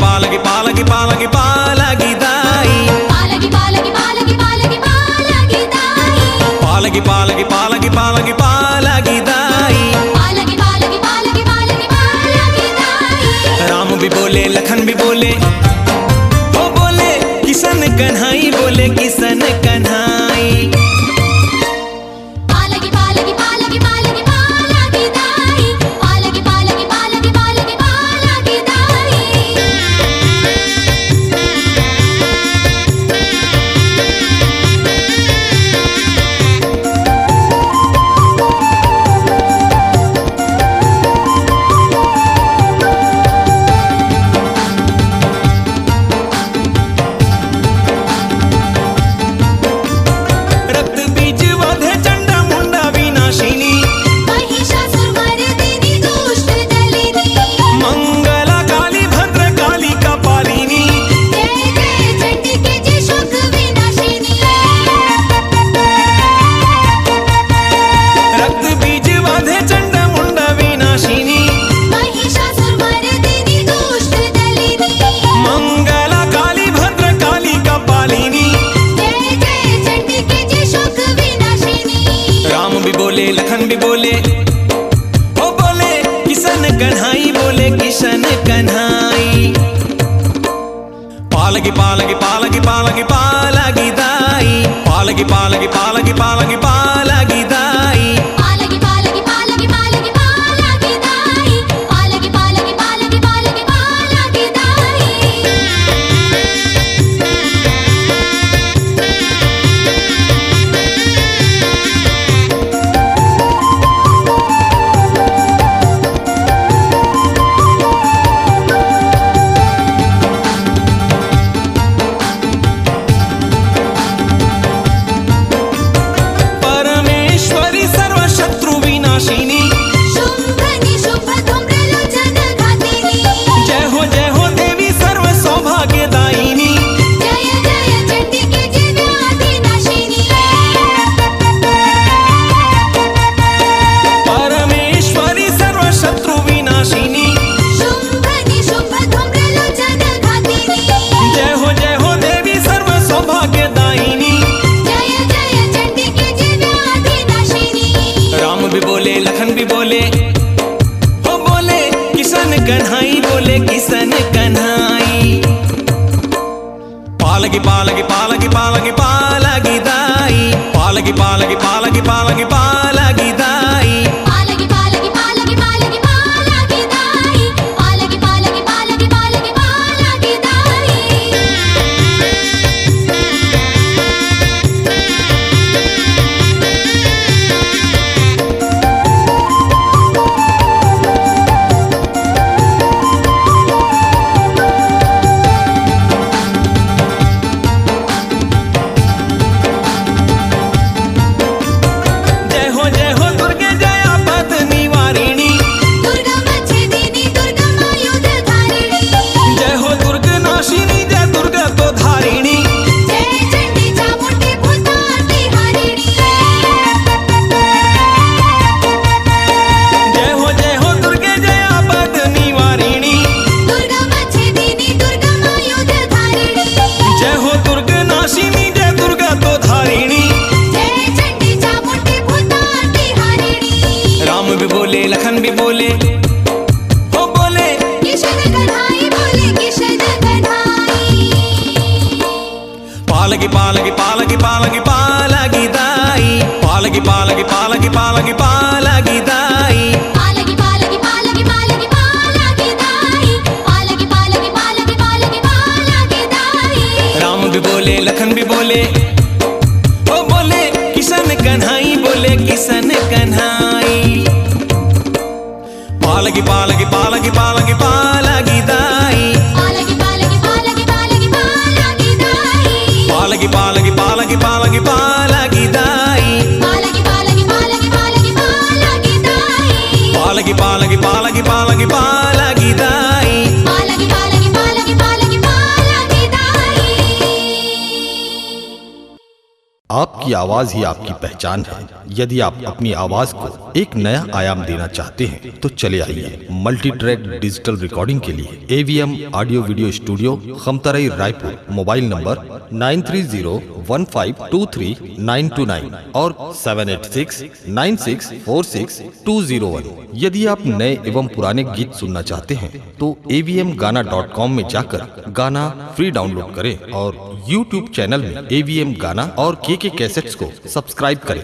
పాలగి పాలగి పాలగి పాలగి దాయి పాలగి పాలగి పాలగి పాలగి పాలగి దాయి పాలగి పాలగి పాలగి పాలగి పాలగి దాయి పాలగి పాలగి పాలగి పాలగి పాలగి దాయి राम भी बोले लखन भी बोले वो बोले किशन कन्हाई बोले किशन कन्हाई పాలగి పాలగి పాలగి పాలగి పాలగి దాయి పాలగి పాలగి పాలగి పాలగి పాలగి దాయి रक्त बीज वधे चंडा मुंडा विनाशिनी महिषासुरमर्दिनी दुष्ट दलिनी मंगला काली भद्र काली कपालिनी जय जय चंडिके जय शोक विनाशिनी रक्त बीज वधे चंडा मुंडा विनाशिनी महिषासुरमर्दिनी दुष्ट दलिनी मंगला काली भद्र काली कपालिनी जय जय चंडिके जय शोक विनाशिनी राम भी बोले लखन भी बोले ओ बोले किशन कन्हाई बोले किशन कन्हाई पालगी पालगी पालगी पालगी पालगी दाई पालगी पालगी पालगी पालगी पालगी दाई पालगी पालगी पालगी पालगी पालगी दाई पालगी पालगी पालगी पालगी पालगी दाई परमेश्वरी सर्व शत्रु विनाशिनी शुंभ निशुंभ धूम्रलोचन घातिनी जय हो देवी सर्व सौभाग्यदायिनी जय जय चंडिके जय व्याधिनाशिनी परमेश्वरी सर्व शत्रु विनाशिनी शुंभ निशुंभ धूम्रलोचन घातिनी जय हो देवी सर्व सौभाग्यदायिनी जय जय चंडिके जय व्याधिनाशिनी राम भी बोले लखन भी बोले हो बोले किशन कन्हाई बोले किशन कन्हाई पालगी पालगी पालगी पालगी पालगी दाई पालगी पालगी पालगी पालगी पालगी दाई पालगी पालगी पालगी पालगी पालगी दाई पालगी पालगी पालगी पालगी पालगी दाई जय हो दुर्गे जया पद निवारिणी दुर्गा मच्छिदिनी दुर्गा आयुध धारिणी जय हो दुर्ग नाशिनी जय दुर्गा तो धारिणी जय चंडी चामुंडी भूताती हारिणी जय हो दुर्गे जया पद निवारिणी दुर्गा मच्छिदिनी दुर्गा आयुध धारिणी जय हो दुर्ग नाशिनी जय दुर्गा तो धारिणी जय चंडी चामुंडी भूताती हारिणी राम भी बोले लखन भी बोले हो बोले किशन कन्हाई बोले किशन कन्हाई पालगी पालगी पालगी पालगी पालगी दाई पालगी पालगी पालगी पालगी पालगी दाई पालगी पालगी पालगी पालगी पालगी दाई पालगी पालगी पालगी पालगी पालगी दाई राम भी बोले लखन भी बोले हो बोले किशन कन्हाई बोले किशन कन्हाई पालगी पालगी पालगी पालगी पालगी दाई पालगी पालगी पालगी पालगी पालगी दाई पालगी पालगी पालगी पालगी पालगी दाई पालगी पालगी पालगी पालगी पालगी दाई पालगी पालगी पालगी पालगी पालगी दाई पालगी पालगी पालगी पालगी पालगी दाई आपकी आवाज ही आपकी पहचान है। यदि आप अपनी आवाज को एक नया आयाम देना चाहते हैं तो चले आइए मल्टी ट्रैक डिजिटल रिकॉर्डिंग के लिए AVM audio video studio, Khamtarai, Raipur. Mobile number 9301523929 और 7869646201। यदि आप नए एवं पुराने गीत सुनना चाहते हैं तो avmgana.com में जाकर गाना फ्री डाउनलोड करें और YouTube चैनल में AVM गाना और KK कैसेट्स को सब्सक्राइब करें।